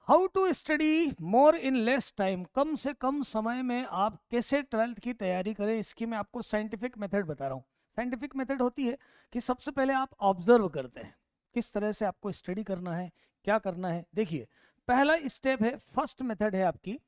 How to study more in less time, कम से कम समय में आप कैसे 12th की तैयारी करें, इसकी मैं आपको साइंटिफिक मेथड बता रहा हूँ। साइंटिफिक मेथड होती है कि सबसे पहले आप ऑब्जर्व करते हैं किस तरह से आपको स्टडी करना है, क्या करना है। देखिए, पहला स्टेप है, फर्स्ट मेथड है आपकी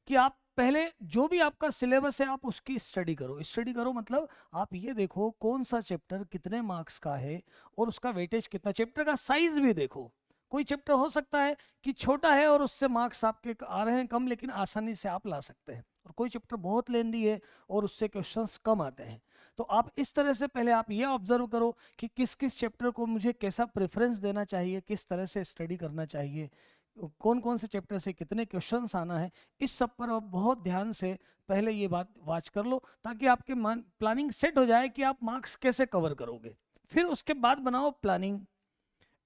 कि आप पहले जो भी आपका सिलेबस है आप उसकी स्टडी करो। स्टडी करो मतलब आप ये देखो कौन सा चैप्टर कितने मार्क्स का है और उसका वेटेज कितना, चैप्टर का साइज भी देखो। कोई चैप्टर हो सकता है कि छोटा है और उससे मार्क्स आपके आ रहे हैं कम, लेकिन आसानी से आप ला सकते हैं, और कोई चैप्टर बहुत लेंदी है और उससे क्वेश्चंस कम आते हैं। तो आप इस तरह से पहले आप ये ऑब्जर्व करो कि किस किस चैप्टर को मुझे कैसा प्रेफरेंस देना चाहिए, किस तरह से स्टडी करना चाहिए, कौन कौन से चैप्टर से कितने क्वेश्चंस आना है। इस सब पर आप बहुत ध्यान से पहले ये बात वाच कर लो, ताकि आपके मन प्लानिंग सेट हो जाए कि आप मार्क्स कैसे कवर करोगे। फिर उसके बाद बनाओ प्लानिंग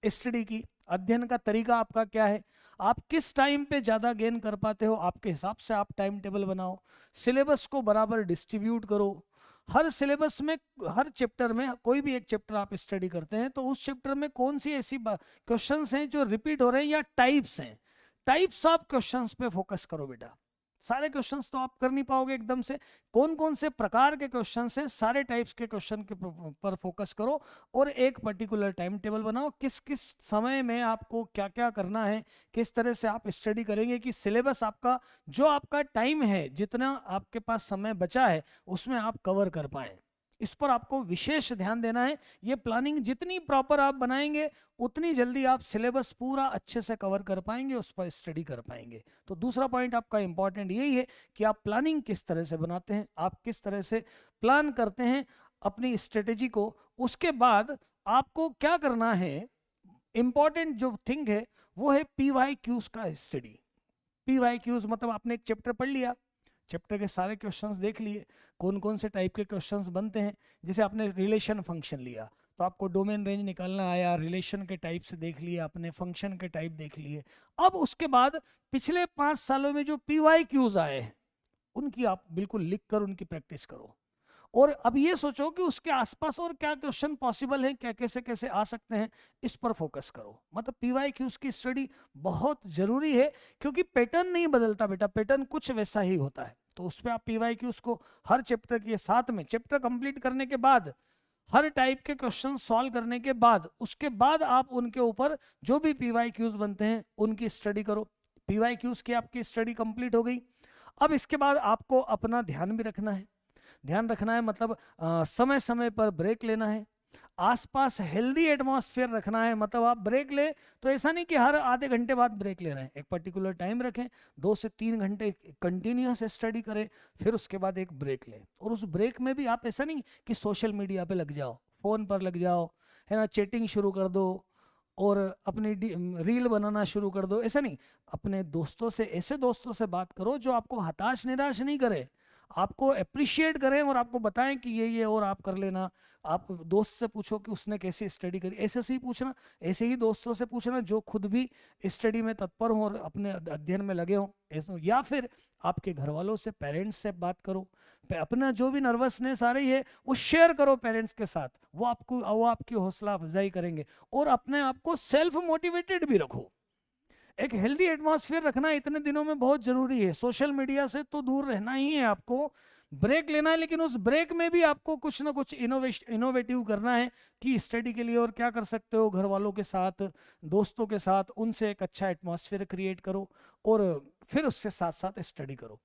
स्टडी की। अध्ययन का तरीका आपका क्या है, आप किस टाइम पे ज़्यादा गेन कर पाते हो, आपके हिसाब से आप टाइम टेबल बनाओ। सिलेबस को बराबर डिस्ट्रीब्यूट करो। हर सिलेबस में, हर चैप्टर में, कोई भी एक चैप्टर आप स्टडी करते हैं तो उस चैप्टर में कौन सी ऐसी क्वेश्चंस हैं जो रिपीट हो रहे हैं या टाइप्स हैं, टाइप्स ऑफ क्वेश्चंस पे फोकस करो बेटा। सारे क्वेश्चंस तो आप कर नहीं पाओगे एकदम से, कौन कौन से प्रकार के क्वेश्चंस हैं, सारे टाइप्स के क्वेश्चन के पर फोकस करो। और एक पर्टिकुलर टाइम टेबल बनाओ, किस किस समय में आपको क्या क्या करना है, किस तरह से आप स्टडी करेंगे कि सिलेबस आपका, जो आपका टाइम है, जितना आपके पास समय बचा है उसमें आप कवर कर पाए। इस पर आपको विशेष ध्यान देना है। ये प्लानिंग जितनी प्रॉपर आप बनाएंगे उतनी जल्दी आप सिलेबस पूरा अच्छे से कवर कर पाएंगे, उस पर स्टडी कर पाएंगे। तो दूसरा पॉइंट आपका इंपॉर्टेंट यही है कि आप प्लानिंग किस तरह से बनाते हैं, आप किस तरह से प्लान करते हैं अपनी स्ट्रेटेजी को। उसके बाद आपको क्या करना है, इंपॉर्टेंट जो थिंग है वो है PYQs का स्टडी। PYQs मतलब आपने एक चैप्टर पढ़ लिया, चैप्टर के सारे क्वेश्चंस देख लिए, कौन कौन से टाइप के क्वेश्चंस बनते हैं। जैसे आपने रिलेशन फंक्शन लिया तो आपको डोमेन रेंज निकालना आया, रिलेशन के टाइप से देख लिया आपने, फंक्शन के टाइप देख लिए। अब उसके बाद पिछले 5 सालों में जो PYQs आए हैं उनकी आप बिल्कुल लिख कर उनकी प्रैक्टिस करो। और अब ये सोचो कि उसके आसपास और क्या क्वेश्चन पॉसिबल है, क्या कैसे कैसे आ सकते हैं, इस पर फोकस करो। मतलब PYQs की स्टडी बहुत जरूरी है, क्योंकि पैटर्न नहीं बदलता बेटा, पैटर्न कुछ वैसा ही होता है। तो उस पर आप PYQs को हर चैप्टर के साथ में, चैप्टर कंप्लीट करने के बाद, हर टाइप के क्वेश्चन सॉल्व करने के बाद, उसके बाद आप उनके ऊपर जो भी PYQs बनते हैं उनकी स्टडी करो। PYQs की आपकी स्टडी कंप्लीट हो गई। अब इसके बाद आपको अपना ध्यान भी रखना है। ध्यान रखना है मतलब समय समय पर ब्रेक लेना है, आसपास हेल्दी एटमॉस्फेयर रखना है। मतलब आप ब्रेक ले तो ऐसा नहीं कि हर आधे घंटे बाद ब्रेक ले रहे हैं, एक पर्टिकुलर टाइम रखें, 2 से 3 घंटे कंटिन्यूस स्टडी करें, फिर उसके बाद एक ब्रेक लें। और उस ब्रेक में भी आप ऐसा नहीं कि सोशल मीडिया पे लग जाओ, फ़ोन पर लग जाओ, है ना, चैटिंग शुरू कर दो और अपनी रील बनाना शुरू कर दो, ऐसा नहीं। अपने दोस्तों से, ऐसे दोस्तों से बात करो जो आपको हताश निराश नहीं करे, आपको अप्रिशिएट करें और आपको बताएं कि ये और आप कर लेना। आप दोस्त से पूछो कि उसने कैसी स्टडी करी, ऐसे से ही पूछना, ऐसे ही दोस्तों से पूछना जो खुद भी स्टडी में तत्पर हों और अपने अध्ययन में लगे हों ऐसे। या फिर आपके घर वालों से, पेरेंट्स से बात करो, अपना जो भी नर्वसनेस आ रही है वो शेयर करो पेरेंट्स के साथ, वो आपकी हौसला अफजाई करेंगे। और अपने आप को सेल्फ मोटिवेटेड भी रखो, एक हेल्दी एटमॉस्फेयर रखना इतने दिनों में बहुत जरूरी है। सोशल मीडिया से तो दूर रहना ही है, आपको ब्रेक लेना है, लेकिन उस ब्रेक में भी आपको कुछ ना कुछ इनोवेटिव करना है कि स्टडी के लिए और क्या कर सकते हो। घर वालों के साथ, दोस्तों के साथ, उनसे एक अच्छा एटमॉस्फेयर क्रिएट करो और फिर उसके साथ साथ स्टडी करो।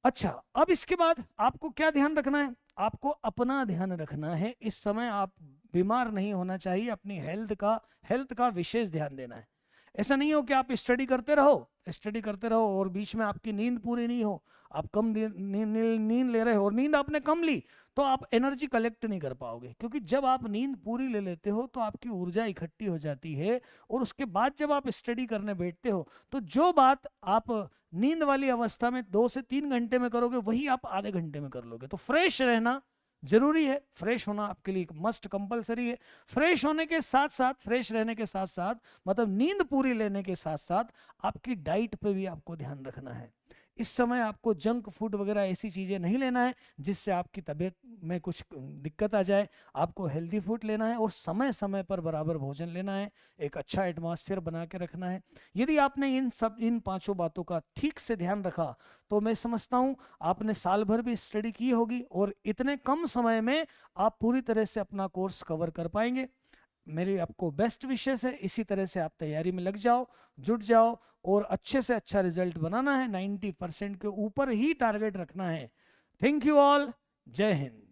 अच्छा, अब इसके बाद आपको क्या ध्यान रखना है, आपको अपना ध्यान रखना है। इस समय आप बीमार नहीं होना चाहिए, अपनी हेल्थ का विशेष ध्यान देना है। ऐसा नहीं हो कि आप स्टडी करते रहो और बीच में आपकी नींद पूरी नहीं हो, आप कम नींद ले रहे हो और नींद आपने कम ली तो आप एनर्जी कलेक्ट नहीं कर पाओगे। क्योंकि जब आप नींद पूरी ले लेते हो तो आपकी ऊर्जा इकट्ठी हो जाती है, और उसके बाद जब आप स्टडी करने बैठते हो तो जो बात आप नींद वाली अवस्था में 2 से 3 घंटे में करोगे वही आप आधे घंटे में कर लोगे। तो फ्रेश रहना जरूरी है, फ्रेश होना आपके लिए मस्ट कंपलसरी है। फ्रेश होने के साथ साथ, फ्रेश रहने के साथ साथ, मतलब नींद पूरी लेने के साथ साथ आपकी डाइट पे भी आपको ध्यान रखना है। इस समय आपको जंक फूड वगैरह ऐसी चीज़ें नहीं लेना है जिससे आपकी तबीयत में कुछ दिक्कत आ जाए। आपको हेल्दी फूड लेना है और समय समय पर बराबर भोजन लेना है, एक अच्छा एटमॉस्फेयर बना के रखना है। यदि आपने इन पांचों बातों का ठीक से ध्यान रखा तो मैं समझता हूँ आपने साल भर भी स्टडी की होगी और इतने कम समय में आप पूरी तरह से अपना कोर्स कवर कर पाएंगे। मेरी आपको बेस्ट विशेस है, इसी तरह से आप तैयारी में लग जाओ, जुट जाओ और अच्छे से अच्छा रिजल्ट बनाना है। 90% के ऊपर ही टारगेट रखना है। Thank you all. जय हिंद।